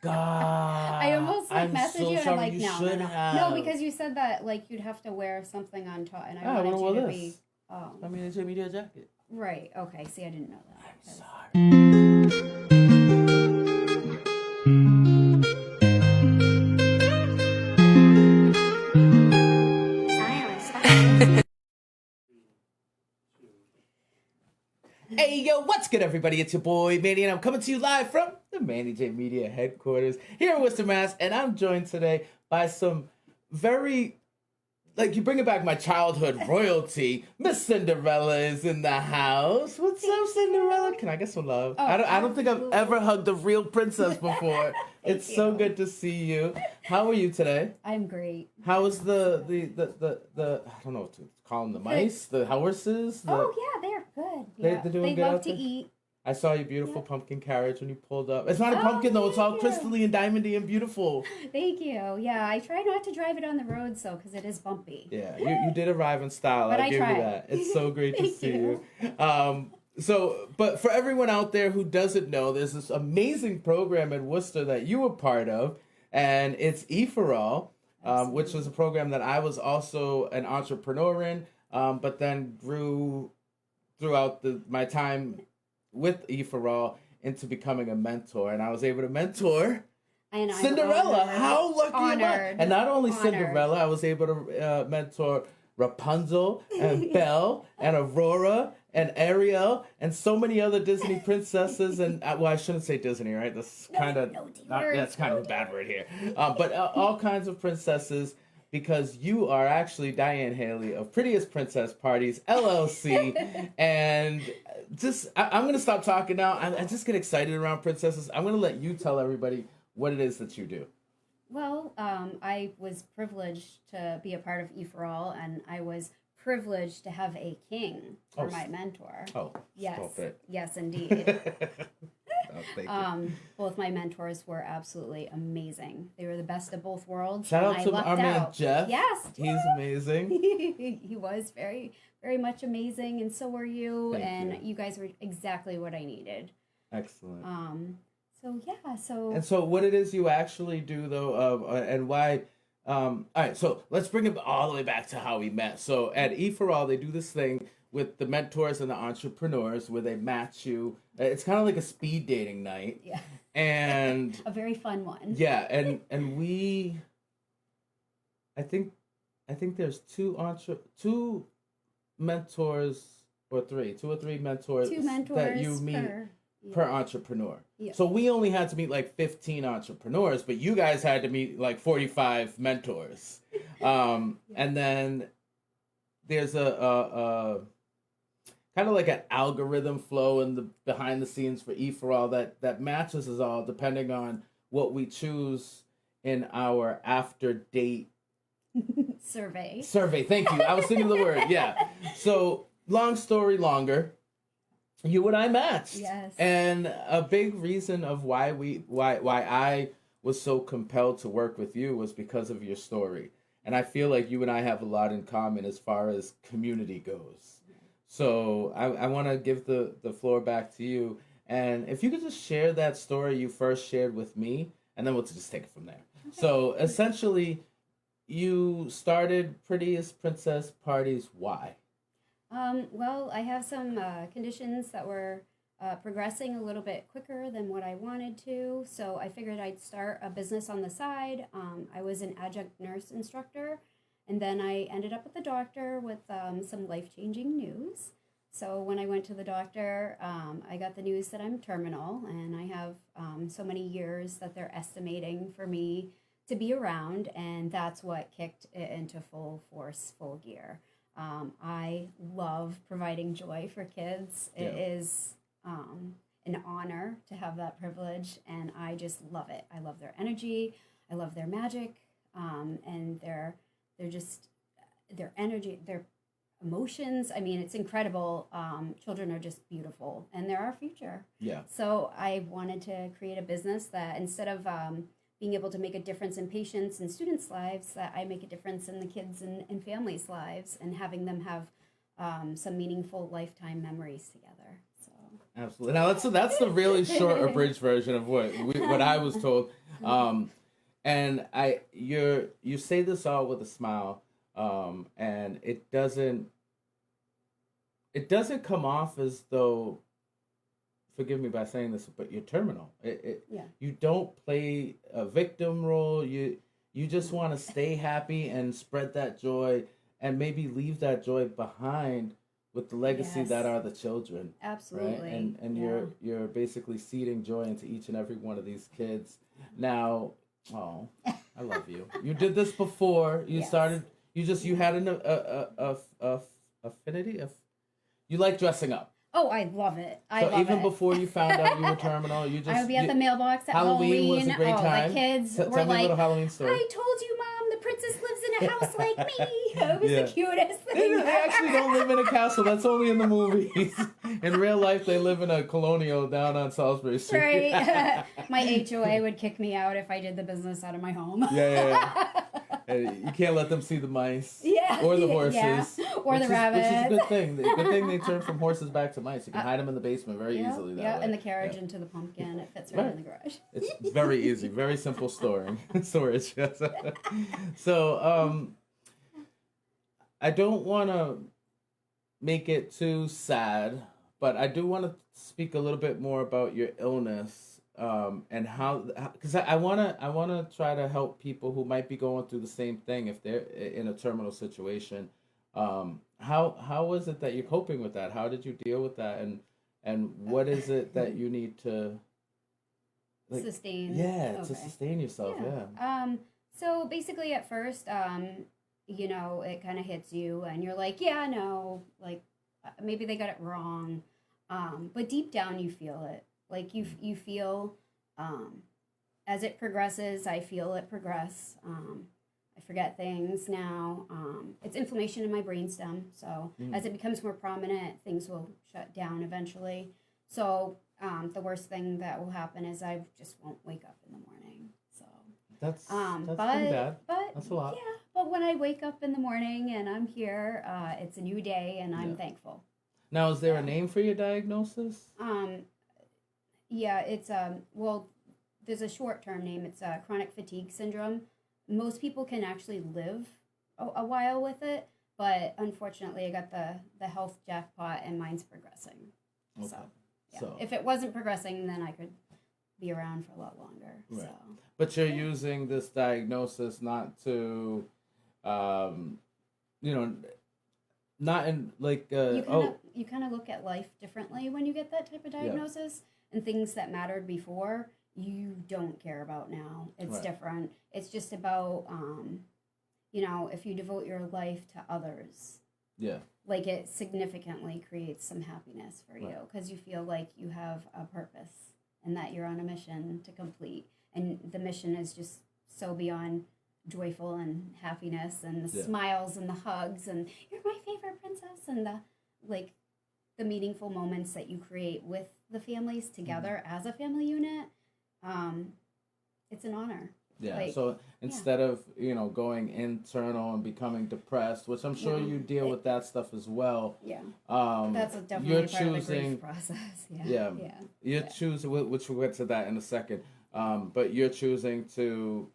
God. I almost like I'm messaged so you and I'm sorry. like, You no, no, should no. have. No, because you said that like you'd have to wear something on top and I Yeah, I wanted wouldn't you wear to this. be oh. I mean, it's a media jacket. Right. Okay. See, I didn't know that. I'm sorry. Hey, yo, what's good, everybody? It's your boy, Manny, and I'm coming to you live from the Manny J Media headquarters here in Worcester, Mass. And I'm joined today by some very, like, you bringing back my childhood royalty. Miss Cinderella is in the house. What's up, Cinderella? Can I get some love? Oh, I don't think I've absolutely. ever hugged a real princess before. It's so you. good to see you. How are you today? I'm great. How is the I don't know what to call them, the mice, the horses? Oh yeah, they're good. Yeah. They're doing they good love out to there? eat. I saw your beautiful pumpkin carriage when you pulled up. It's not a Oh, pumpkin though; it's all thank you. crystally and diamondy and beautiful. Thank you. Yeah, I try not to drive it on the road so because it is bumpy. Yeah, you did arrive in style. But I'll I give tried. you that. It's so great to Thank see you. you. But for everyone out there who doesn't know, there's this amazing program in Worcester that you were part of, and it's E for All, which was a program that I was also an entrepreneur in, but then grew throughout my time with E for All into becoming a mentor, and I was able to mentor And I'm Cinderella. honored. How lucky am I? Honored. And not only Honored. Cinderella, I was able to mentor Rapunzel and Belle and Aurora and Ariel and so many other Disney princesses. And well, I shouldn't say Disney, right? That's kind of that's kind of a bad word here. But all kinds of princesses, because you are actually Diane Haley of Prettiest Princess Parties LLC. And I'm gonna stop talking now. I just get excited around princesses. I'm gonna let you tell everybody what it is that you do. Well, I was privileged to be a part of E for All, and I was privileged to have a king for my mentor. Oh, yes, stop it. yes, indeed. Oh, thank you. Both my mentors were absolutely amazing. They were the best of both worlds. Shout and out I to lucked our man out. Jeff. Yes, He's amazing. he was very, very much amazing, and so were you. Thank you guys were exactly what I needed. Excellent. So And so, what it is you actually do, though, and why? All right, so let's bring it all the way back to how we met. So at E for All, they do this thing with the mentors and the entrepreneurs where they match you. It's kind of like a speed dating night. Yeah. And a very fun one. yeah, and we, I think there's two mentors or three, two or three mentors, Two mentors that you meet per entrepreneur. Yeah. So we only had to meet like 15 entrepreneurs, but you guys had to meet like 45 mentors. And then there's a kind of like an algorithm flow in the behind the scenes for E for All that matches us all depending on what we choose in our after date survey. Thank you. I was thinking of the word. Yeah. So long story longer, you and I matched. Yes. And a big reason of why I was so compelled to work with you was because of your story. And I feel like you and I have a lot in common as far as community goes. So I want to give the floor back to you. And if you could just share that story you first shared with me, and then we'll just take it from there. Okay. So essentially, you started Prettiest Princess Parties. Why? Well, I have some conditions that were progressing a little bit quicker than what I wanted to, so I figured I'd start a business on the side. I was an adjunct nurse instructor, and then I ended up at the doctor with some life-changing news. So when I went to the doctor, I got the news that I'm terminal, and I have so many years that they're estimating for me to be around, and that's what kicked it into full force, full gear. I love providing joy for kids. Yeah. It is an honor to have that privilege, and I just love it. I love their energy. I love their magic, and their energy, their emotions. I mean, it's incredible. Children are just beautiful, and they're our future. Yeah. So I wanted to create a business that instead of being able to make a difference in patients and students' lives, that I make a difference in the kids and families' lives, and having them have some meaningful lifetime memories together. So absolutely. Now that's the really short abridged version of what I was told. And you say this all with a smile, and it doesn't come off as though, forgive me by saying this, but you're terminal. Yeah. You don't play a victim role. You just want to stay happy and spread that joy, and maybe leave that joy behind with the legacy Yes. that are the children. Absolutely. Right? And Yeah. you're basically seeding joy into each and every one of these kids. Now, oh, I love you. You did this before. You Yes. started. You had an affinity. You like dressing up. Oh, I love it. I So love even it. before you found out you were terminal, you just I would be at the mailbox at Halloween Halloween. was a great time. The kids Tell were me a like, little Halloween story. I told you, Mom, the princess lives in a house like me. It was Yeah. the cutest thing. They actually don't live in a castle. That's only in the movies. In real life, they live in a colonial down on Salisbury Street. Right. My HOA would kick me out if I did the business out of my home. Yeah. You can't let them see the mice. Yeah. Or the horses. Yeah. Or the rabbits. Which is a good thing. The good thing they turn from horses back to mice. You can hide them in the basement very easily. That way. And the carriage into the pumpkin. It fits right in the garage. It's very easy. Very simple storage. So, I don't want to make it too sad, but I do want to speak a little bit more about your illness. And how, because I wanna try to help people who might be going through the same thing if they're in a terminal situation. How is it that you're coping with that? How did you deal with that? And what is it that you need to sustain? Yeah, Okay. to sustain yourself. Yeah. So basically, at first, it kind of hits you, and you're like, yeah, no, like maybe they got it wrong, but deep down you feel it. Like you feel, as it progresses, I feel it progress. I forget things now. It's inflammation in my brainstem. So as it becomes more prominent, things will shut down eventually. So the worst thing that will happen is I just won't wake up in the morning. So That's pretty but, bad. But That's a lot. Yeah, but when I wake up in the morning and I'm here, it's a new day, and I'm thankful. Now, is there a name for your diagnosis? Yeah, it's there's a short-term name. It's chronic fatigue syndrome. Most people can actually live a while with it, but unfortunately, I got the health jackpot, and mine's progressing. Okay. So if it wasn't progressing, then I could be around for a lot longer. Right. So. But you're using this diagnosis not to, not in like You kind of look at life differently when you get that type of diagnosis, and things that mattered before you don't care about now. It's different. It's just about if you devote your life to others. Yeah. Like it significantly creates some happiness for you because you feel like you have a purpose and that you're on a mission to complete. And the mission is just so beyond joyful and happiness and the smiles and the hugs and you're my favorite princess and the meaningful moments that you create with the families together as a family unit. It's an honor. Yeah. So instead of, going internal and becoming depressed, which I'm sure you deal with that stuff as well. Yeah. That's definitely you're part of the choosing grief process. You're choosing, which we'll get to that in a second. But you're choosing to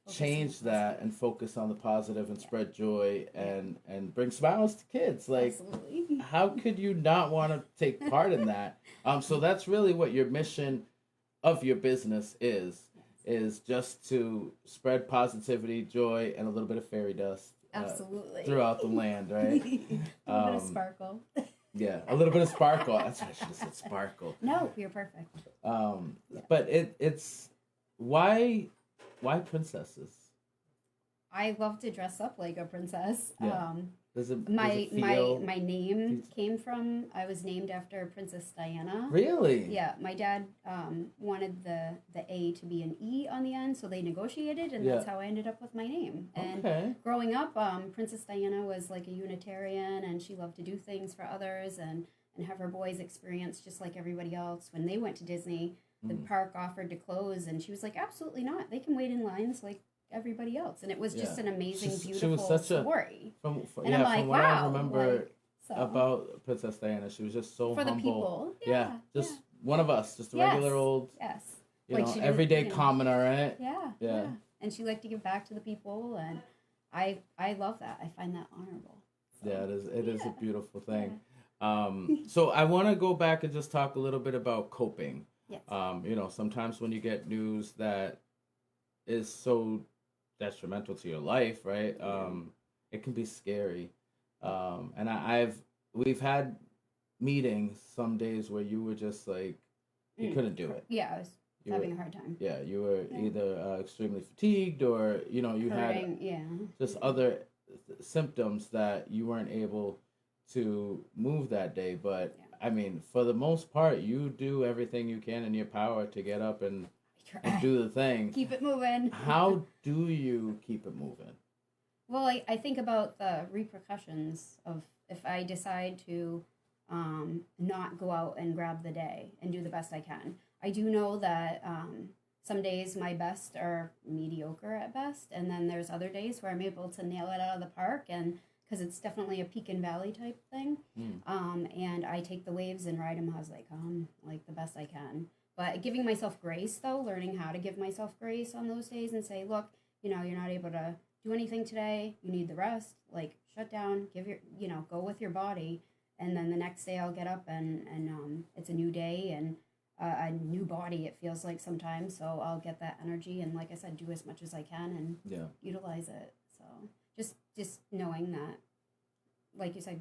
change that and focus on the positive and spread joy and bring smiles to kids. Like, absolutely. How could you not want to take part in that? So that's really what your mission of your business is just to spread positivity, joy, and a little bit of fairy dust. Absolutely. Throughout the land, right? A little bit of sparkle. Yeah, a little bit of sparkle. That's what I should have said, sparkle. No, you're perfect. But it's why princesses? I love to dress up like a princess. Yeah. My name came from, I was named after Princess Diana. Really? Yeah, my dad wanted the A to be an E on the end, so they negotiated, and that's how I ended up with my name. And growing up, Princess Diana was like a Unitarian, and she loved to do things for others and have her boys experience just like everybody else. When they went to Disney, the park offered to close, and she was like, absolutely not. They can wait in lines like everybody else, and it was just an amazing, beautiful story. From wow, what I remember about Princess Diana, she was just so for humble. the people. Just one of us, just a regular old, everyday commoner, right? Yeah, Yeah. And she liked to give back to the people, and I love that. I find that honorable. So, Yeah, it is a beautiful thing. Yeah. So I want to go back and just talk a little bit about coping. Yes. You know, sometimes when you get news that is so detrimental to your life, right? It can be scary. And we've had meetings some days where you were just like, you couldn't do it. Yeah, I was having a hard time. Yeah, you were either extremely fatigued or, you know, you had just other symptoms that you weren't able to move that day. But I mean, for the most part, you do everything you can in your power to get up and do the thing. Keep it moving. How do you keep it moving? Well, I think about the repercussions of if I decide to not go out and grab the day and do the best I can. I do know that some days my best are mediocre at best, and then there's other days where I'm able to nail it out of the park, and because it's definitely a peak and valley type thing. And I take the waves and ride them as they come, like the best I can. But giving myself grace, though, learning how to give myself grace on those days and say, look, you know, you're not able to do anything today. You need the rest. Like, shut down, go with your body. And then the next day I'll get up and it's a new day and a new body, it feels like sometimes. So I'll get that energy and, like I said, do as much as I can and utilize it. So just knowing that, like you said,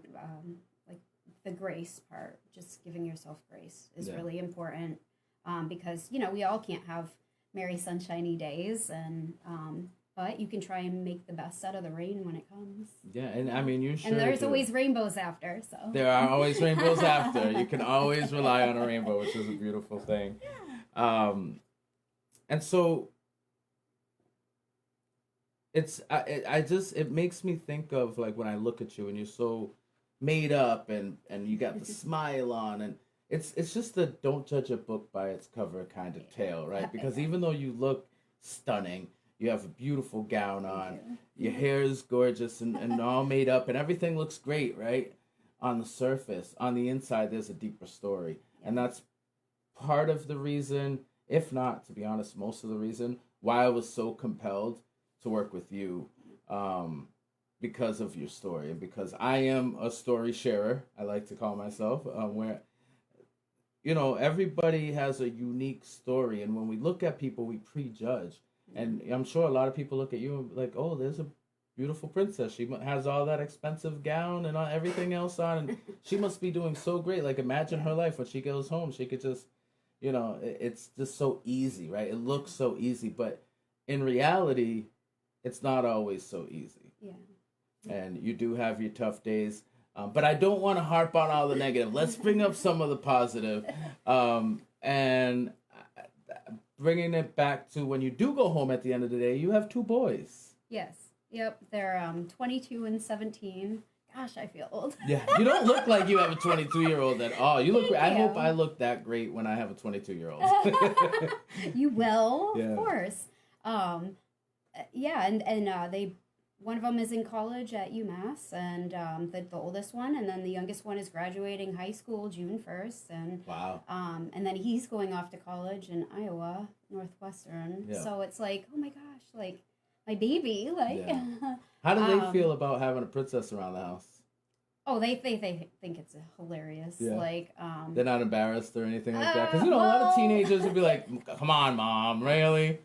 like the grace part, just giving yourself grace is really important. Because, you know, we all can't have merry sunshiny days, and but you can try and make the best out of the rain when it comes. Yeah, and I mean, you sure and there's always rainbows after, so. There are always rainbows after. You can always rely on a rainbow, which is a beautiful thing. And so it makes me think of, like, when I look at you and you're so made up and you got the smile on, and it's just a don't judge a book by its cover kind of tale, right? Because even though you look stunning, you have a beautiful gown on, your hair is gorgeous and all made up, and everything looks great, right? On the surface. On the inside, there's a deeper story. And that's part of the reason, if not, to be honest, most of the reason why I was so compelled to work with you, because of your story, and because I am a story sharer, I like to call myself, where, you know, everybody has a unique story, and when we look at people, we prejudge. And I'm sure a lot of people look at you and like, oh, there's a beautiful princess. She has all that expensive gown and everything else on, and she must be doing so great. Like, imagine her life when she goes home. She could just, you know, it's just so easy, right? It looks so easy, but in reality, it's not always so easy. Yeah. And you do have your tough days. But I don't want to harp on all the negative. Let's bring up some of the positive. And bringing it back to when you do go home at the end of the day, you have 2 boys. Yes. Yep. They're 22 and 17. Gosh, I feel old. Yeah. You don't look like you have a 22-year-old at all. You look. I hope you. I look that great when I have a 22-year-old. You will, of course. Yeah, and they. One of them is in college at UMass, and the oldest one, and then the youngest one is graduating high school June 1st, and wow. And then he's going off to college in Iowa Northwestern. Yeah. So it's like, oh my gosh, like my baby, like. Yeah. How do they feel about having a princess around the house? Oh, they think it's hilarious. Yeah. Like, they're not embarrassed or anything like that, because you know a lot of teenagers would be like, "Come on, mom, really."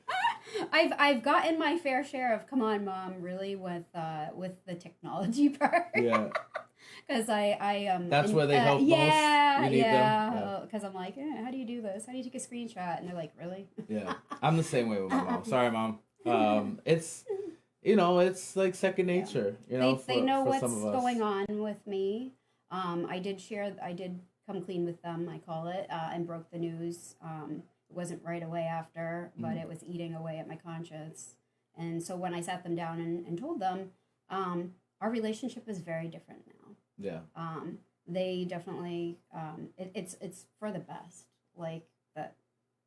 I've gotten my fair share of "come on, mom," really with the technology part. Yeah. Because I That's where they help most. You need them. Because I'm like, how do you do this? How do you take a screenshot? And they're like, really? Yeah. I'm the same way with my mom. Sorry, mom. It's, you know, it's like second nature. You know, they know what's going on with me. I did come clean with them, I call it, and broke the news. It wasn't right away after, but it was eating away at my conscience. And so when I sat them down and told them, our relationship is very different now. Yeah. They definitely, it's for the best. Like that,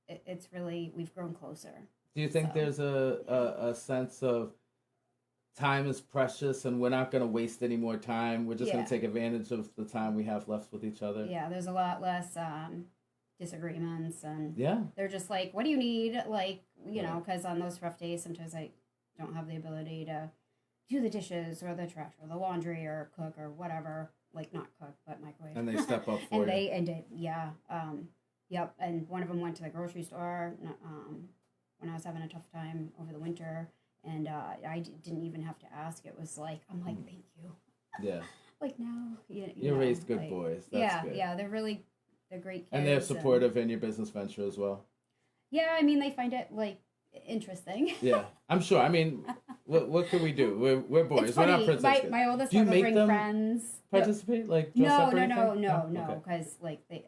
it's really, we've grown closer. Do you think there's a sense of time is precious and we're not going to waste any more time? We're just going to take advantage of the time we have left with each other? Yeah, there's a lot less disagreements, and Yeah. they're just like, what do you need? Like, you Right. know, because on those rough days, sometimes I don't have the ability to do the dishes or the trash or the laundry or cook or whatever. Like, not cook, but microwave. And they step up for and you. yeah. Yep. And one of them went to the grocery store when I was having a tough time over the winter. And I didn't even have to ask. It was like, I'm like, thank you. Yeah. Like, no. You You know, raised good like, boys. That's good. Yeah. They're great kids. And they're supportive in your business venture as well. Yeah, I mean, they find it, like, interesting. Yeah, I'm sure. I mean, what can we do? We're boys. It's We're funny. not princesses. My oldest Do you one will make bring them friends. participate? Like dress up or anything? No, because like they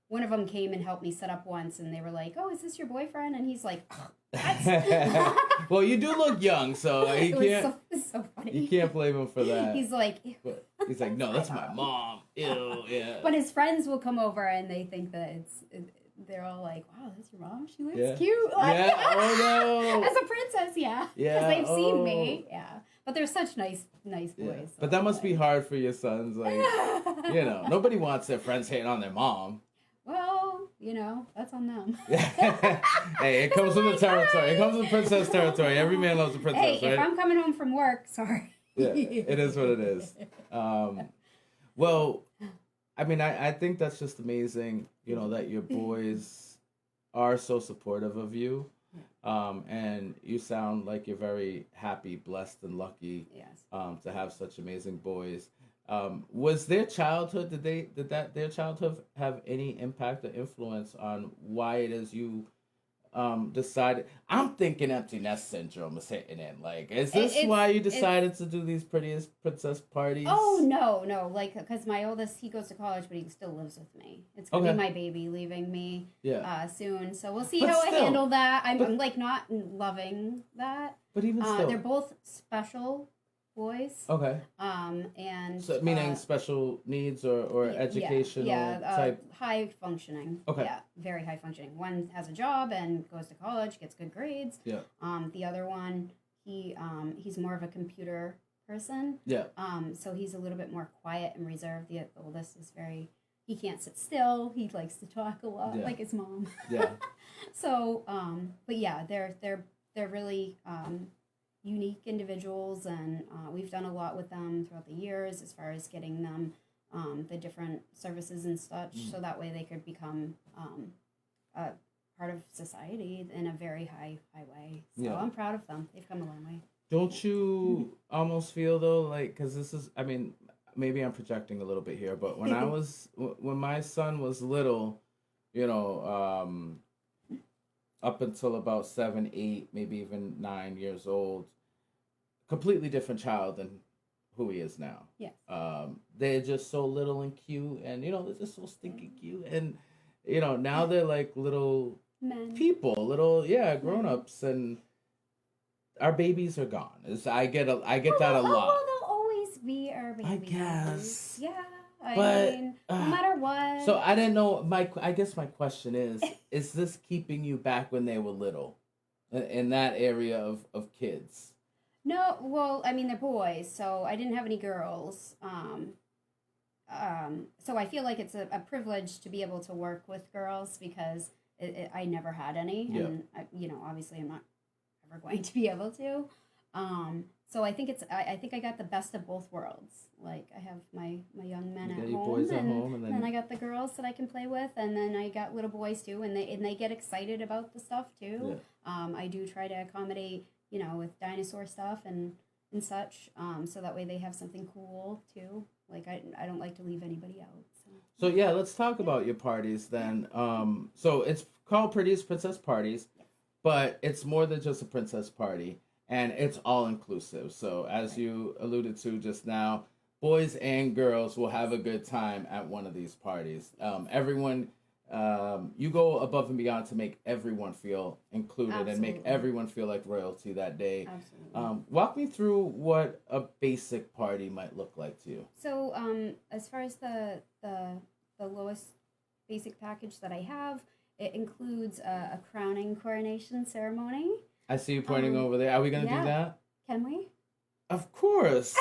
one of them came and helped me set up once, and they were like, "Oh, is this your boyfriend?" And he's like, "What?" Well, you do look young, so you can't. It's so funny. You can't blame him for that. He's like, "Ew." But he's like, no, that's my mom. Ew, yeah. But his friends will come over, and they think that they're all like, "Wow, that's your mom. She looks Yeah. cute." Like, Yeah. Oh no. as a princess, yeah. Yeah. Because they've seen me, yeah. But they're such nice boys. Yeah. So, But that must be hard for your sons. Like, you know, nobody wants their friends hating on their mom. Well, you know, that's on them. Hey, it comes with the territory. It comes with princess territory. Every man loves a princess, Hey, right? if I'm coming home from work, sorry. Yeah, it is what it is. Well, I mean, I think that's just amazing, you know, that your boys are so supportive of you. And you sound like you're very happy, blessed, and lucky Yes. to have such amazing boys. Was their childhood, did their childhood have any impact or influence on why it is you decided? I'm thinking empty nest syndrome is hitting in. Like, is this why you decided to do these prettiest princess parties? Oh, no. Like, because my oldest, he goes to college, but he still lives with me. It's going to be my baby leaving me soon. So we'll see how I handle that. I'm like, not loving that. But even still. They're both special boys. Okay. And so, meaning special needs or educational type? High functioning. Okay. Yeah, very high functioning. One has a job and goes to college, gets good grades. Yeah. The other one, he's more of a computer person. Yeah. So he's a little bit more quiet and reserved. The oldest is he can't sit still. He likes to talk a lot, like his mom. Yeah. So, but yeah, they're really unique individuals, and we've done a lot with them throughout the years as far as getting them the different services and such, so that way they could become a part of society in a very high way. So I'm proud of them. They've come a long way. Don't you almost feel though, like, because this is, I mean, maybe I'm projecting a little bit here, but when when my son was little, you know, up until about 7, 8, maybe even 9 years old, completely different child than who he is now. Yes. They're just so little and cute, and you know, they're just so stinky cute, and you know, now they're like little people, little grown-ups, and our babies are gone. I get that a lot. Well, they'll always be our babies. I guess. Yeah. I mean, no uh, matter what. So I didn't know. I guess my question is this keeping you back when they were little, in that area of kids? No, well, I mean, they're boys, so I didn't have any girls. So I feel like it's a privilege to be able to work with girls because I never had any, and you know, obviously, I'm not ever going to be able to. So I think I think I got the best of both worlds. Like, I have my young men at home, and then I got the girls that I can play with, and then I got little boys too, and they get excited about the stuff too. Yeah. I do try to accommodate, you know, with dinosaur stuff and such, so that way they have something cool too. Like, I don't like to leave anybody out. So yeah, let's talk about your parties then. So it's called Prettiest Princess Parties, but it's more than just a princess party. And it's all inclusive. So as you alluded to just now, boys and girls will have a good time at one of these parties. Everyone, you go above and beyond to make everyone feel included and make everyone feel like royalty that day. Absolutely. Walk me through what a basic party might look like to you. So as far as the lowest basic package that I have, it includes a crowning coronation ceremony. I see you pointing over there. Are we gonna do that? Can we? Of course,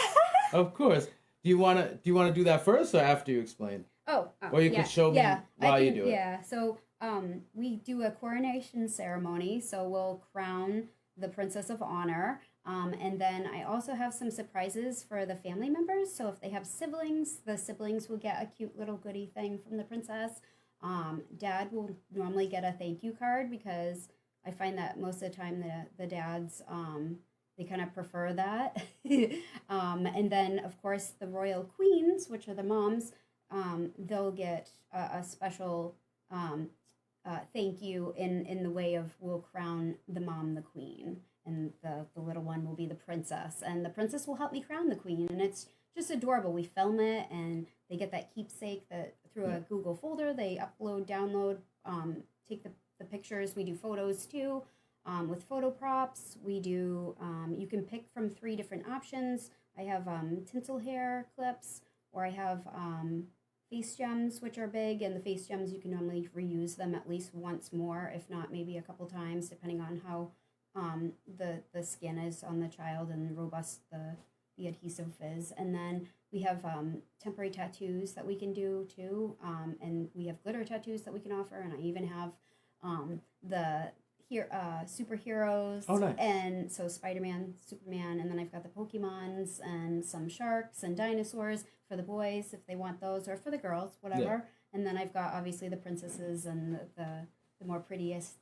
of course. Do you wanna do that first or after you explain? Oh, or you could show me while you do it. Yeah. So we do a coronation ceremony. So we'll crown the Princess of Honor. And then I also have some surprises for the family members. So if they have siblings, the siblings will get a cute little goodie thing from the princess. Dad will normally get a thank you card because I find that most of the time the dads they kind of prefer that. And then of course the royal queens, which are the moms, they'll get a special thank you in the way of we'll crown the mom the queen. And the little one will be the princess. And the princess will help me crown the queen. And it's just adorable. We film it, and they get that keepsake that through a Google folder. They upload, download, take the pictures. We do photos, too, with photo props. We do, you can pick from 3 different options. I have tinsel hair clips, or I have face gems, which are big. And the face gems, you can normally reuse them at least once more, if not maybe a couple times, depending on how the skin is on the child and robust the adhesive is. And then we have temporary tattoos that we can do too, and we have glitter tattoos that we can offer, and I even have the superheroes. Oh, nice. And so Spider-Man, Superman, and then I've got the Pokemons and some sharks and dinosaurs for the boys if they want those, or for the girls, whatever. Yeah. And then I've got obviously the princesses and the more prettiest,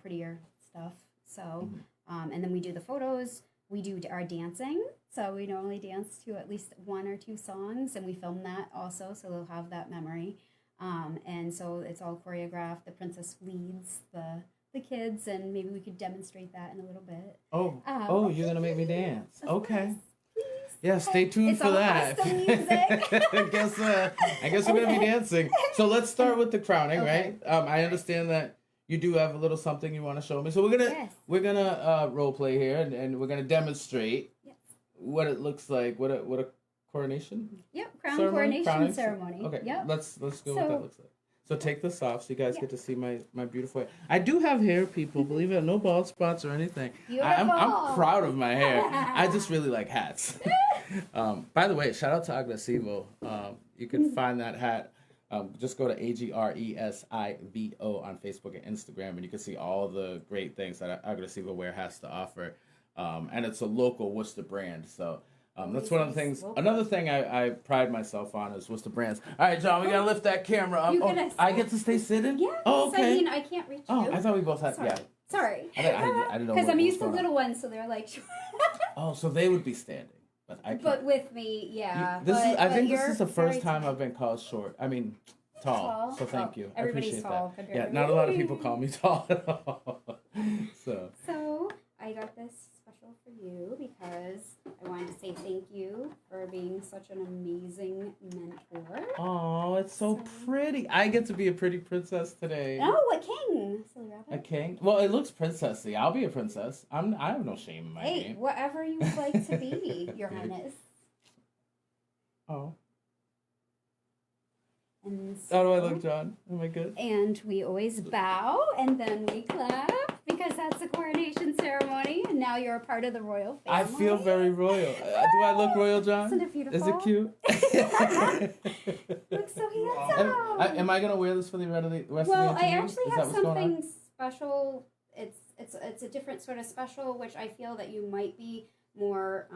prettier stuff. So, and then we do the photos, we do our dancing. So we normally dance to at least 1 or 2 songs, and we film that also, so they'll have that memory. And so it's all choreographed. The princess leads the kids, and maybe we could demonstrate that in a little bit. Oh, you're going to make me dance. Okay. Please. Yeah, stay tuned for that. Custom music. I guess we're going to be dancing. So let's start with the crowning, okay. right? I understand that you do have a little something you want to show me. So we're gonna role play here, and we're gonna demonstrate what it looks like. What a coronation. Yep, coronation ceremony. Okay, yep. Let's go what that looks like. So take this off so you guys get to see my beautiful hair. I do have hair, people. Believe it, no bald spots or anything. I'm proud of my hair. I just really like hats. By the way, shout out to Agresivo. You can find that hat. Just go to AGRESIVO on Facebook and Instagram, and you can see all the great things that Agresivo Wear has to offer. And it's a local Worcester brand, so that's one of the things. Another thing I pride myself on is Worcester brands. All right, John, we gotta lift that camera up. I get to stay sitting? Yeah. Oh, okay. I can't reach you. Oh, I thought we both had. Sorry. Yeah. Sorry. I didn't know. Because I'm used to little ones, so they're like. Oh, so they would be standing. But I can't. But with me, yeah. I think this is the first time I've been called short. I mean, tall. So thank you. I appreciate tall, that. Yeah, not a lot of people call me tall at all. So I got this special for you because I wanted to say thank you for being such an amazing mentor. Oh, it's so pretty. I get to be a pretty princess today. Oh, a king. Silly rabbit. A king? Well, it looks princessy. I'll be a princess. I have no shame in my game. Hey, whatever you would like to be, Your Highness. Oh. And How do I look, John? Am I good? And we always bow, and then we clap, because that's the coronation ceremony, and now you're a part of the royal family. I feel very royal. Do I look royal, John? Isn't it beautiful? Is it cute? Looks so handsome. Am I going to wear this for the rest of the interview? Well, I actually have something special. It's a different sort of special, which I feel that you might be more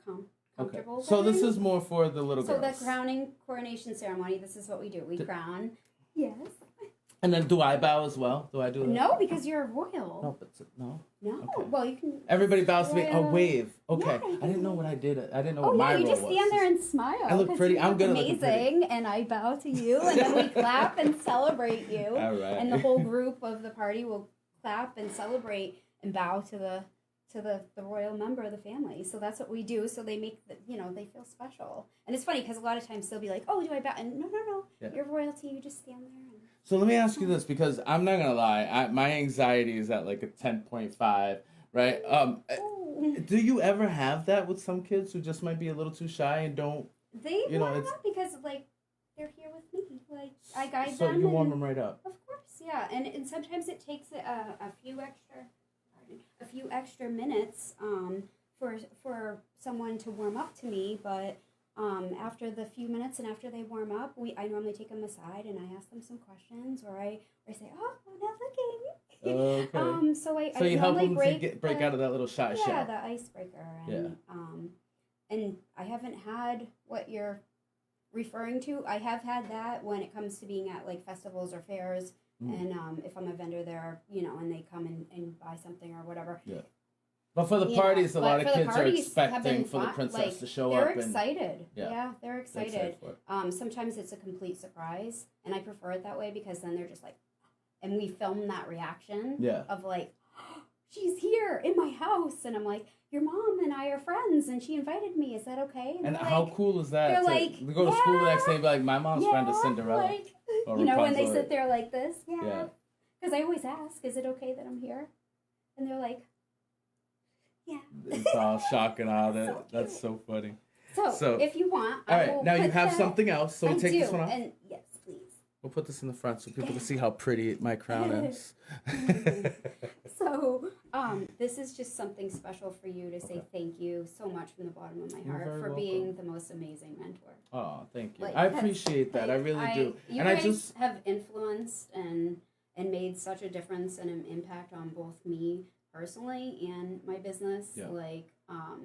comfortable with. So this is more for the little girls. So the coronation ceremony, this is what we do. We crown. Yes. And then do I bow as well? Do I do that? No, because you're a royal. No, but no. No. Okay. Well, you can. Everybody bows to me. Oh, wave. Okay. Yeah, I didn't know what I did. I didn't know what my role was. You just stand there and smile. I look pretty. I'm good at looking pretty. Amazing, and I bow to you, and then we clap and celebrate you. All right. And the whole group of the party will clap and celebrate and bow to the royal member of the family. So that's what we do. So they make they feel special. And it's funny because a lot of times they'll be like, "Oh, do I bow?" And no. Yeah. You're royalty. You just stand there. So let me ask you this, because I'm not gonna lie, my anxiety is at like a 10.5, right? Do you ever have that with some kids who just might be a little too shy and don't? They warm up because they're here with me. I guide them. So you warm them right up. Of course, yeah. And sometimes it takes a few extra minutes for someone to warm up to me, but after the few minutes and after they warm up, I normally take them aside and I ask them some questions, or I say, "Oh, I'm not looking." Okay. So So you help normally them to break out of that little shy yeah, shell. the icebreaker, and I haven't had what you're referring to. I have had that when it comes to being at like festivals or fairs, and if I'm a vendor there, and they come and buy something or whatever. Yeah. But for the parties, a lot of kids are expecting for the fun. princess to show they're up. Excited. Yeah. Yeah, they're excited. Excited for it. Sometimes it's a complete surprise, and I prefer it that way because then they're just like, and we film that reaction of like, she's here in my house, and I'm like, your mom and I are friends, and she invited me. Is that okay? And how cool is that? They're like, to go to school the next day and be like, my mom's friend is Cinderella. Like, or when they sit there like this, Yeah. Because I always ask, is it okay that I'm here? And they're like, yeah. It's all shock and awe. So That's so funny. So if you want, all right. Now you have something else, so we'll take this one off. And yes, please. We'll put this in the front so people can see how pretty my crown is. So this is just something special for you to say thank you so much from the bottom of my heart for being the most amazing mentor. Oh, thank you. Like, I appreciate that. I really do. You and guys I just have influenced and made such a difference and an impact on both me personally and my business. Yeah. Like,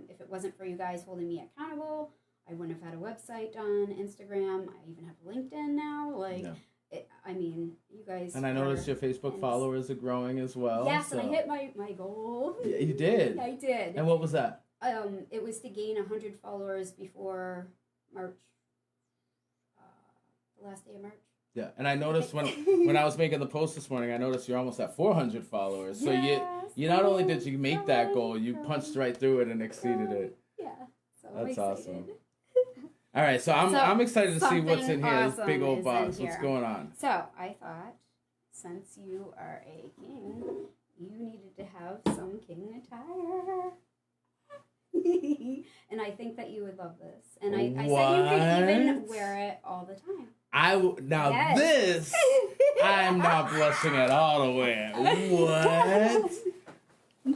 if it wasn't for you guys holding me accountable, I wouldn't have had a website done, Instagram. I even have LinkedIn now. Like, you guys. And I noticed your Facebook followers are growing as well. Yes, and I hit my goal. Yeah, you did. I did. And what was that? It was to gain 100 followers before March. The last day of March. Yeah, and I noticed when I was making the post this morning, I noticed you're almost at 400 followers. So you not only did you make that goal, you punched right through it and exceeded it. Yeah, so that's I'm awesome. All right, so I'm excited to see what's in here. Awesome this big old box. What's going on? So I thought, since you are a king, you needed to have some king attire. And I think that you would love this. And I said you could even wear it all the time. This I am not blushing at all to wear. What?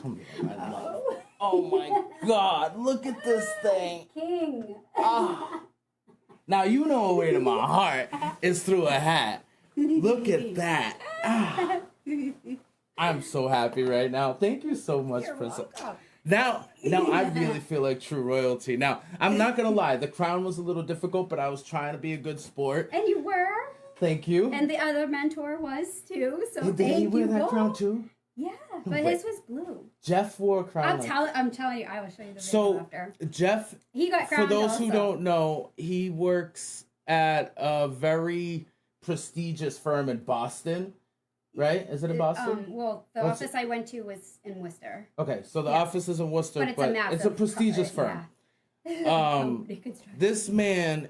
Come here, my love. Oh my God! Look at this thing. King. Now you know a way to my heart is through a hat. Look at that. I'm so happy right now. Thank you so much, Princess. Now I really feel like true royalty. Now, I'm not going to lie. The crown was a little difficult, but I was trying to be a good sport. And you were. Thank you. And the other mentor was too. So did he wear that crown too? Yeah, but his was blue. Jeff wore a crown. I'm telling you, I will show you the video after. Jeff, he got crowned. For those who don't know, he works at a very prestigious firm in Boston. Right? Is it in Boston? The office I went to was in Worcester. Okay, so the office is in Worcester, but it's a prestigious firm. Yeah. This man,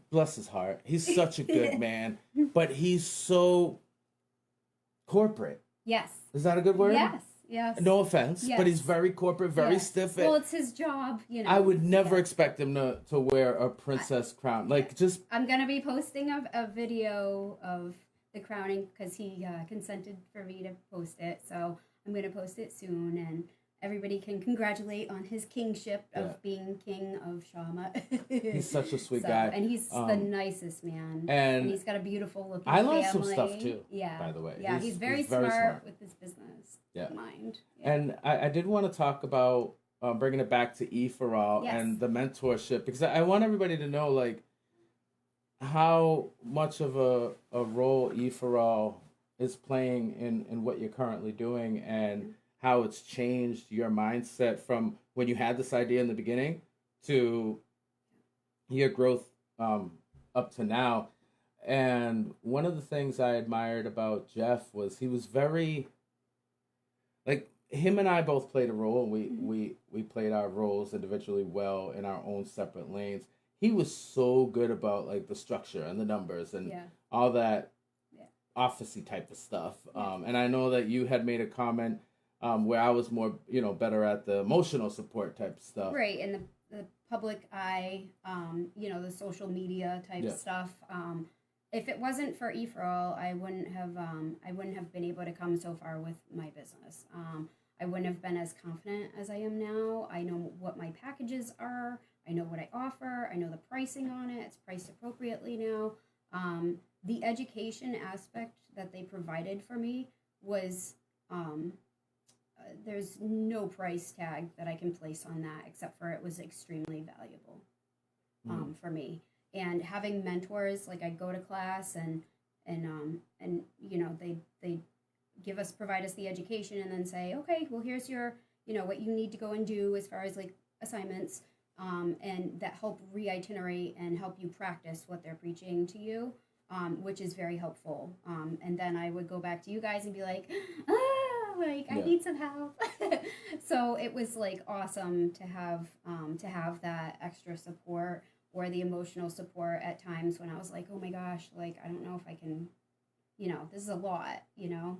bless his heart, he's such a good man, but he's so corporate. Yes. Is that a good word? Yes. No offense, but he's very corporate, very stiff. Well, it's his job, I would never expect him to wear a princess crown. I'm going to be posting a video of the crowning because he consented for me to post it, so I'm going to post it soon, and everybody can congratulate on his kingship of being king of Shama. He's such a sweet guy, and he's the nicest man, and he's got a beautiful looking I learned family. some stuff too. Yeah, by the way, he's very smart with his business mind. Yeah. And I did want to talk about bringing it back to Ephorall and the mentorship, because I want everybody to know how much of a role Ephorall is playing in what you're currently doing, and how it's changed your mindset from when you had this idea in the beginning to your growth up to now. And one of the things I admired about Jeff was he was very, him and I both played a role. We played our roles individually well in our own separate lanes. He was so good about the structure and the numbers and all that office-y type of stuff. And I know that you had made a comment where I was more, better at the emotional support type stuff. Right, and the public eye, the social media type stuff. If it wasn't for Ephorall, I wouldn't have been able to come so far with my business. I wouldn't have been as confident as I am now. I know what my packages are. I know what I offer. I know the pricing on it. It's priced appropriately now. The education aspect that they provided for me was, there's no price tag that I can place on that except for it was extremely valuable for me. And having mentors, like I go to class and you know, they provide us the education and then say, okay, well, here's your, you know, what you need to go and do as far as like assignments, and that help reitinerate and help you practice what they're preaching to you, which is very helpful. And then I would go back to you guys and be like, I need some help. So it was like awesome to have that extra support or the emotional support at times when I was like, oh my gosh, like, I don't know if I can, you know, this is a lot, you know,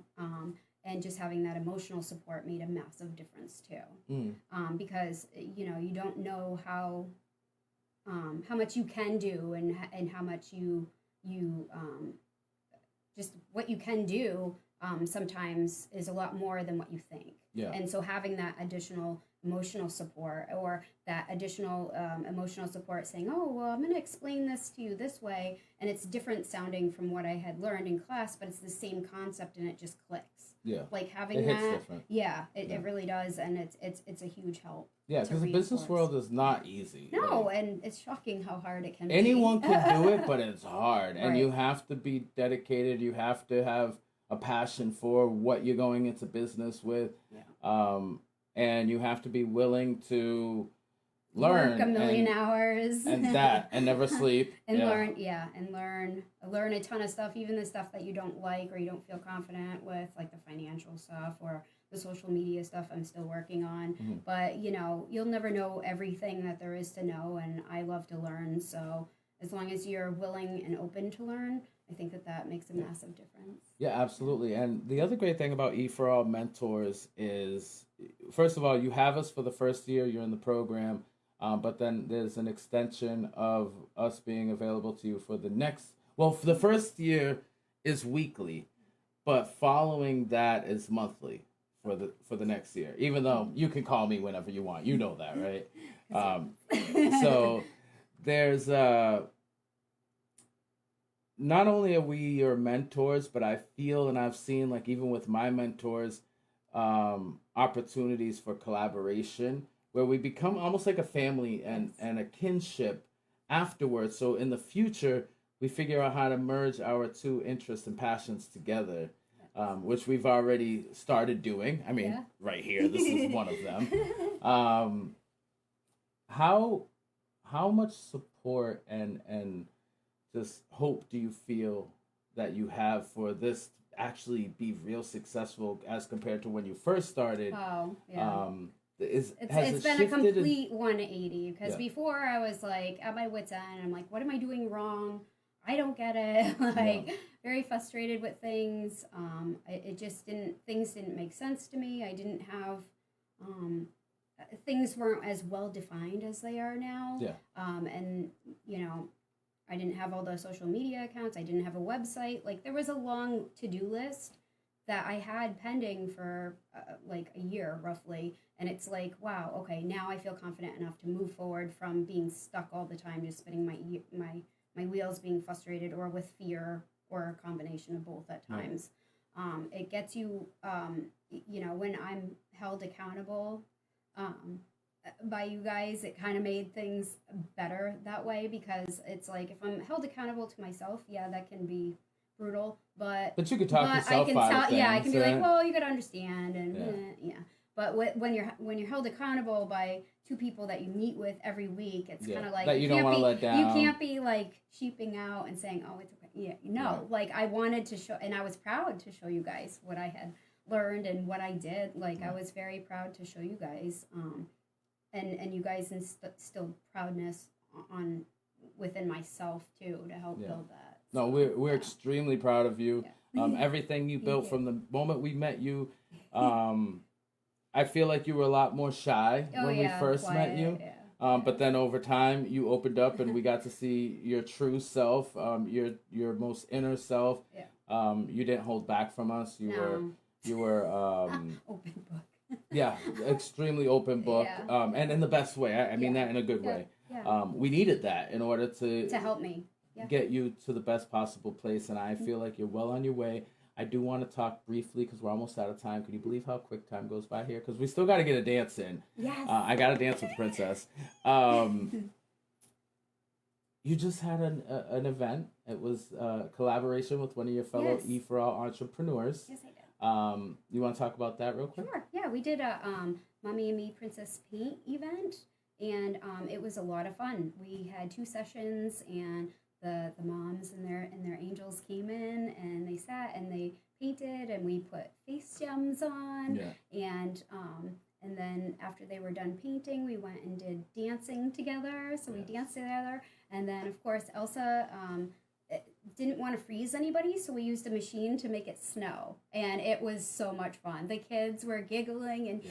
and just having that emotional support made a massive difference too. Because, you know, you don't know how much you can do and how much you just what you can do sometimes is a lot more than what you think. Yeah. And so having that additional emotional support or that additional emotional support saying, oh, well, I'm going to explain this to you this way. And it's different sounding from what I had learned in class, but it's the same concept and it just clicks. Yeah. Like having it hits that. Different. Yeah, it really does. And it's a huge help. Yeah, because the business world is not easy. No, like, and it's shocking how hard it can be. Anyone can do it, but it's hard. And Right. you have to be dedicated. You have to have a passion for what you're going into business with. Yeah. And you have to be willing to learn. Work a million hours. And never sleep. And learn a ton of stuff, even the stuff that you don't like or you don't feel confident with, like the financial stuff or the social media stuff I'm still working on. Mm-hmm. But, you know, you'll never know everything that there is to know, and I love to learn. So as long as you're willing and open to learn, I think that makes a massive difference. Yeah, absolutely. And the other great thing about E4All Mentors is, first of all, you have us for the first year, you're in the program, but then there's an extension of us being available to you for the next, well, for the first year is weekly, but following that is monthly for the next year, even though you can call me whenever you want. You know that, right? So there's not only are we your mentors, but I feel and I've seen, like, even with my mentors, opportunities for collaboration where we become almost like a family and a kinship afterwards. So in the future, we figure out how to merge our two interests and passions together, which we've already started doing. I mean, right here, this is one of them. How much support and just hope do you feel that you have for this to actually be real successful as compared to when you first started? Oh, yeah. It's been a complete 180 because before I was like at my wit's end. I'm like, what am I doing wrong? I don't get it. Very frustrated with things. Things didn't make sense to me. I didn't have, things weren't as well defined as they are now. Yeah. And, you know, I didn't have all the social media accounts. I didn't have a website. Like, there was a long to-do list that I had pending for like a year roughly. And it's like, wow, okay, now I feel confident enough to move forward from being stuck all the time, just spinning my wheels, being frustrated or with fear or a combination of both at times. It gets you, you know, when I'm held accountable by you guys, it kind of made things better that way, because it's like if I'm held accountable to myself, that can be brutal, but you could talk yourself out of things, I can be like, well, you gotta understand, and but when you're held accountable by two people that you meet with every week, it's kind of like that you don't want to let down. You can't be like sheeping out and saying, oh, it's okay. Like I wanted to show, and I was proud to show you guys what I had learned and what I did. Like I was very proud to show you guys, and you guys instilled proudness on within myself too to help build that. No, we're extremely proud of you. Everything you built from the moment we met you. I feel like you were a lot more shy when we first met you. But then over time, you opened up and we got to see your true self, your most inner self. You didn't hold back from us. You were open book. Extremely open book. And in the best way. I mean that in a good way. We needed that in order To help me. Yeah. get you to the best possible place, and I feel like you're well on your way. I do want to talk briefly because we're almost out of time. Can you believe how quick time goes by here? Because we still got to get a dance in. Yes. I got to dance with the princess. You just had an event. It was a collaboration with one of your fellow Yes. E for All entrepreneurs. Yes, I did. You want to talk about that real quick? Sure. Yeah, we did a Mommy and Me Princess Paint event, and it was a lot of fun. We had 2 sessions, and the moms and their angels came in, and they sat and they painted, and we put face gems on, and then after they were done painting, we went and did dancing together. So we danced together, and then of course Elsa didn't want to freeze anybody, so we used a machine to make it snow, and it was so much fun. The kids were giggling and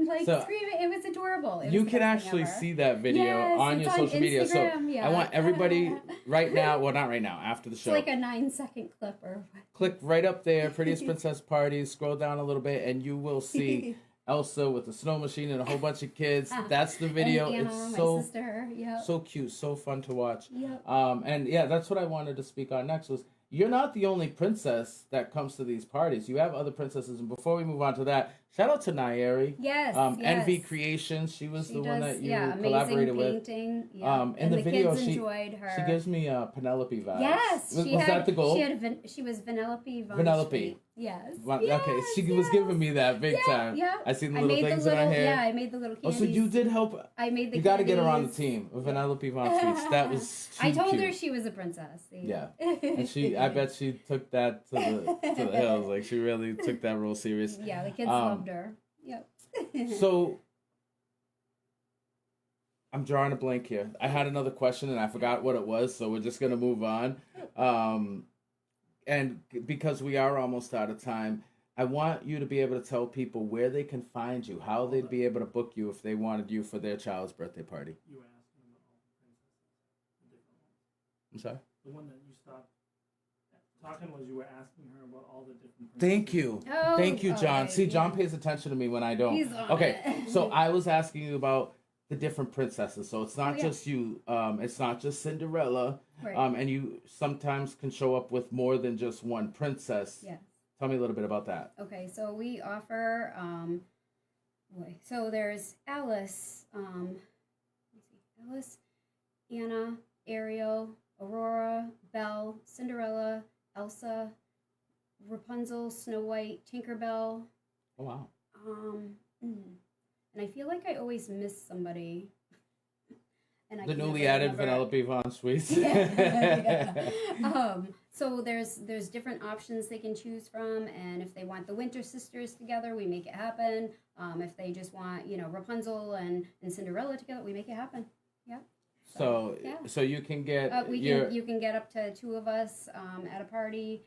like screaming. It was adorable. You can actually see that video on your social media. So I want everybody right now, well, not right now, after the show. It's like a 9-second clip or what? Click right up there, Prettiest Princess Parties, scroll down a little bit, and you will see Elsa with the snow machine and a whole bunch of kids. That's the video. And Anna, it's my sister. so cute, so fun to watch. Yep. And yeah, that's what I wanted to speak on next was you're not the only princess that comes to these parties. You have other princesses. And before we move on to that, shout out to Nairi. Yes. Envy Creations. She was the one that you collaborated painting, with. Yeah. In the video, kids enjoyed her. She gives me Penelope vibes. Yes. Was that the goal? She was Vanellope von Vanellope. Street. Yes. Okay, she was giving me that big time. Yeah. I seen the little things in her hair. Yeah, I made the little candies. Oh, so you did help. I made the You got to get her on the team with Vanellope von Street. That was I told cute. her she was a princess. Yeah. And I bet she took that to the hills. Like, she really took that real serious. Yeah, the kids loved her. Yep. So, I'm drawing a blank here. I had another question and I forgot what it was, so we're just going to move on. And because we are almost out of time, I want you to be able to tell people where they can find you, how they'd be able to book you if they wanted you for their child's birthday party. You were asking about all the princesses, the different ones. I'm sorry? The one that you stopped talking was you were asking her about all the different princesses. Thank you. Oh, Thank you, John. okay, See, John pays attention to me when I don't. He's on Okay, it. so I was asking you about the different princesses. So it's not just you. It's not just Cinderella. Right. And you sometimes can show up with more than just one princess. Yes. Tell me a little bit about that. Okay, so we offer, so there's Alice, Alice, Anna, Ariel, Aurora, Belle, Cinderella, Elsa, Rapunzel, Snow White, Tinkerbell. Oh, wow. And I feel like I always miss somebody. And The newly added Vanellope von Sweets. So there's different options they can choose from, and if they want the Winter Sisters together, we make it happen. If they just want, Rapunzel and Cinderella together, we make it happen. Yep. So you can get you can get up to 2 of us at a party.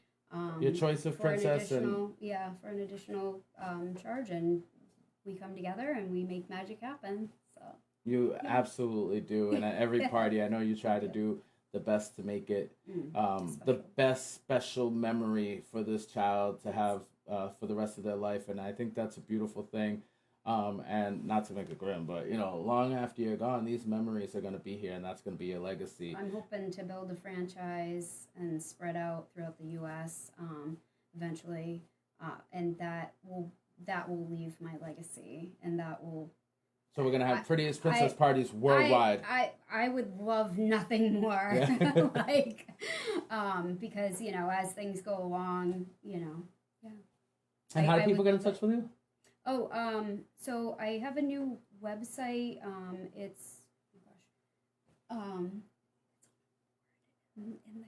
Your choice of princess for an additional charge, and we come together and we make magic happen. So you absolutely do, and at every party, I know you try to do the best to make it the best special memory for this child to have for the rest of their life, and I think that's a beautiful thing. And not to make it grim, but long after you're gone, these memories are going to be here, and that's going to be your legacy. I'm hoping to build a franchise and spread out throughout the U.S. Eventually, and that will leave my legacy, and that will. So we're gonna have Prettiest Princess parties worldwide. I would love nothing more, because as things go along, And how do people get in touch with you? Oh, so I have a new website. It's in the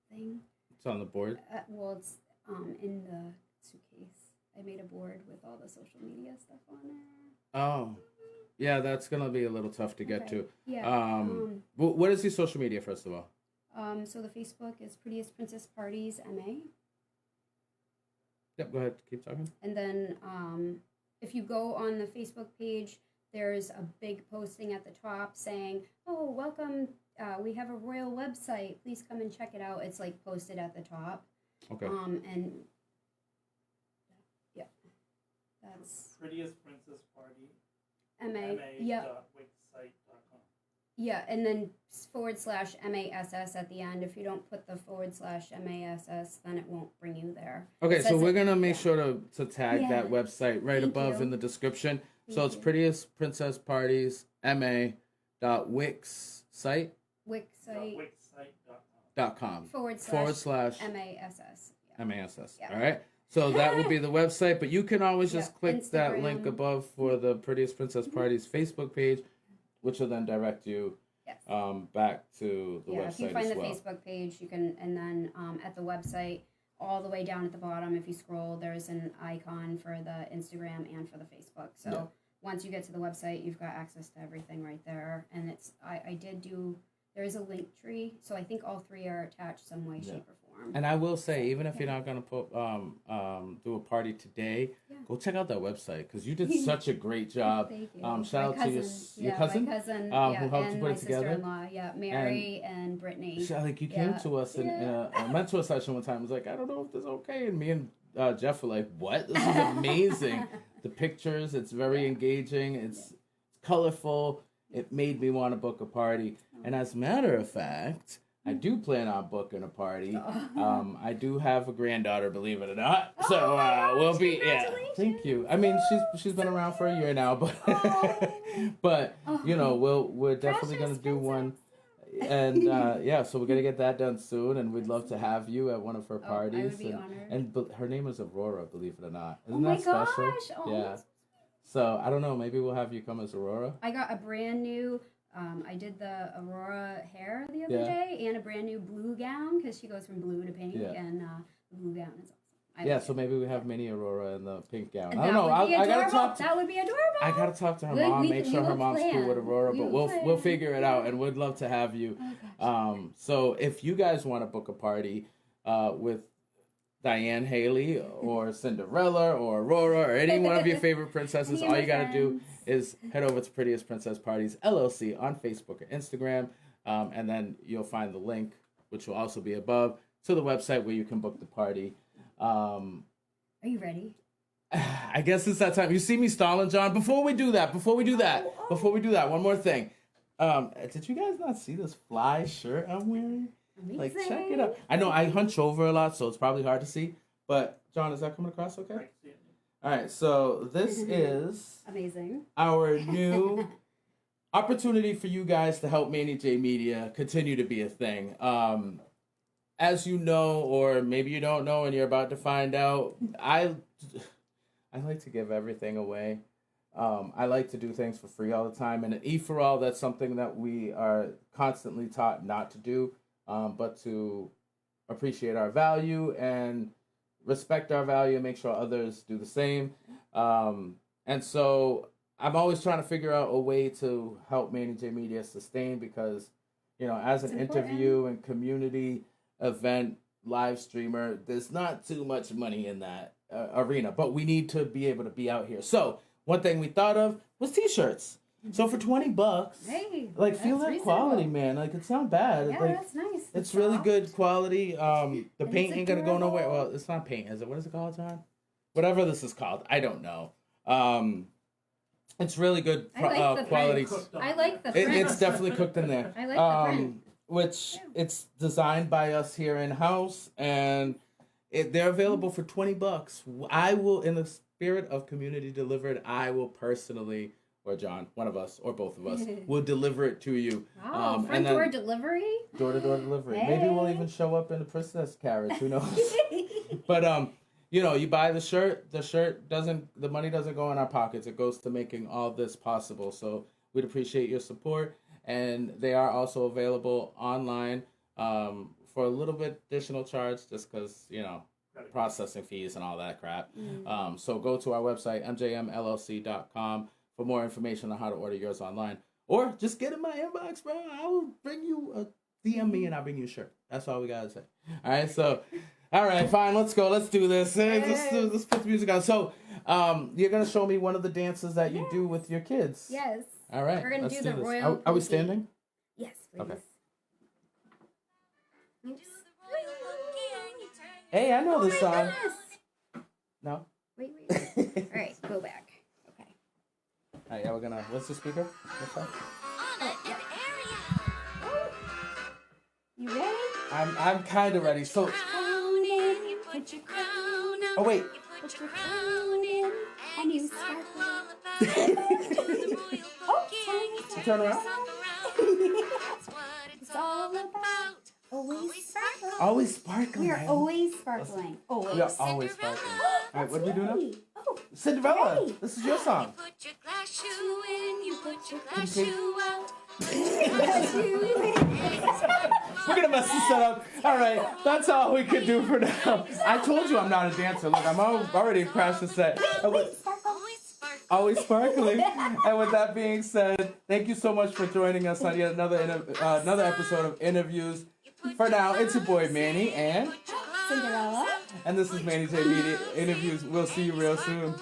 thing. It's on the board. Well, it's in the suitcase. I made a board with all the social media stuff on there. Oh, yeah, that's gonna be a little tough to get to. Yeah. What is your social media first of all? So the Facebook is Prettiest Princess Parties MA. Yep, go ahead. Keep talking. And then if you go on the Facebook page, there's a big posting at the top saying, "Oh, welcome. We have a royal website. Please come and check it out." It's like posted at the top. Okay. And yeah, that's Prettiest Princess Party. MA. Yep. prettiestsite.com. Yeah, and then /MASS at the end. If you don't put the /MASS, then it won't bring you there. Okay, It so says we're it- gonna make yeah. sure to tag Yeah. that website right Thank above you. in the description. So Thank it's you. Prettiest Princess Parties MA.wix site Wixsite Wixsite.com. .com / /MASS. Yeah. MASS. Yeah. All right. So that would be the website, but you can always Yeah, just click that Instagram. link above for the Prettiest Princess Parties Facebook page, which will then direct you Yes. back to the Yeah, website if you find as the well. Facebook page, you can, and then at the website, all the way down at the bottom, if you scroll, there's an icon for the Instagram and for the Facebook. So Yeah. once you get to the website, you've got access to everything right there. And I did do, there is a link tree, so I think all three are attached some way, Yeah. shape, or form. And I will say, even if Yeah. you're not gonna put do a party today, Yeah. go check out that website because you did such a great job. Thank you. Shout My out to your cousin, my cousin, who yeah, helped you and put my it together? sister-in-law, yeah, Mary and Brittany. Like you came Yeah. to us in Yeah. a mentor session one time. It was like, I don't know if this is okay, and me and Jeff were like, what? This is amazing. The pictures, it's very engaging. It's colorful. It made me want to book a party. And as a matter of fact, I do plan on booking a party. I do have a granddaughter, believe it or not. Oh So my gosh, we'll be congratulations. Thank you. I mean, she's been around for a year now, but Oh. but you know, we're definitely Precious gonna do one. princess. And yeah, so we're gonna get that done soon, and we'd love to have you at one of her I parties. would be honored. And her name is Aurora, believe it or not. Oh Isn't my that special? gosh! Oh, Yeah. So I don't know. Maybe we'll have you come as Aurora. I got a brand new. I did the Aurora hair the other Yeah. day, and a brand new blue gown because she goes from blue to pink, Yeah. and the blue gown is awesome. I Yeah. like So it. maybe we have mini Aurora in the pink gown. And I don't that know. would be I gotta adorable. talk. That would be adorable. I gotta talk to her We- mom. we- Make we sure her will mom's cool plan. with Aurora, We but will we'll plan. figure it out, and we'd love to have you. Oh, gosh. So if you guys want to book a party with Diane Haley or Cinderella or Aurora or any one of your favorite princesses, Any all of you my got to do friends. is head over to Prettiest Princess Parties LLC on Facebook or Instagram, and then you'll find the link, which will also be above, to the website where you can book the party. Are you ready? I guess it's that time. You see me stalling, John. Before we do that, one more thing. Did you guys not see this fly shirt I'm wearing? Like, check it out. I know I hunch over a lot, so it's probably hard to see. But, John, is that coming across okay? Right, see it. All right, so this is Amazing. our new opportunity for you guys to help Manny J Media continue to be a thing. As you know, or maybe you don't know and you're about to find out, I like to give everything away. I like to do things for free all the time. And at E for All, that's something that we are constantly taught not to do, but to appreciate our value and respect our value and make sure others do the same. And so I'm always trying to figure out a way to help Manny J Media sustain because, you know, as an It's important. interview and community event live streamer, there's not too much money in that arena, but we need to be able to be out here. So one thing we thought of was t-shirts. So for $20, Hey, like feel that's that reasonable. quality, man. Like it's not bad. Yeah, Like that's nice. it's really soft. good quality. The And paint it's ain't gonna go nowhere. adorable. Well, it's not paint, is it? What is it called, John? Whatever this is called, I don't know. It's really good I like the quality. print. I like the print. It's definitely cooked in there. I like the print. Which it's designed by us here in house, and they're available for $20. I will, in the spirit of community delivered, I will personally, or John, one of us, or both of us, will deliver it to you. Wow, and front then door delivery. door-to-door delivery. Maybe we'll Hey. even show up in a princess carriage. Who knows? But you know, you buy the shirt. The money doesn't go in our pockets. It goes to making all this possible. So we'd appreciate your support. And they are also available online for a little bit additional charge, just because, you know, processing fees and all that crap. So go to our website, mjmllc.com, for more information on how to order yours online. Or just get in my inbox, bro. I will bring you DM me and I'll bring you a shirt. That's all we got to say. All right, so... All right, fine. Let's go. Let's do this. Let's put the music on. So, you're gonna show me one of the dances that you do with your kids. Yes. All right. We're gonna let's do the this. royal Are we polka. standing? Yes, please. Okay. Oops. Hey, I know Oh this my song. goodness. No. Wait. All right, go back. Okay. All right. Yeah, we're gonna. What's the speaker? What's that? I'm kind of ready. So, Crown in, put your crown on. oh wait. Put your crown in, and you sparkle. You turn around. It's all about always sparkling. Always sparkling. We are man. always sparkling. Always. We are always sparkling. All right, what do we do now? Yay. Oh, Cinderella. Hooray. This is your song. Put your glass shoe in, you put your Can you glass sing? shoe out. We're gonna mess this up. All right, that's all we can do for now. I told you I'm not a dancer. Look, I'm already crashed the set. Always sparkle. Always sparkling. And with that being said, thank you so much for joining us on yet another episode of InnerViews. For now, it's your boy Manny and Cinderella. this is Manny J Media Interviews. We'll see you real soon.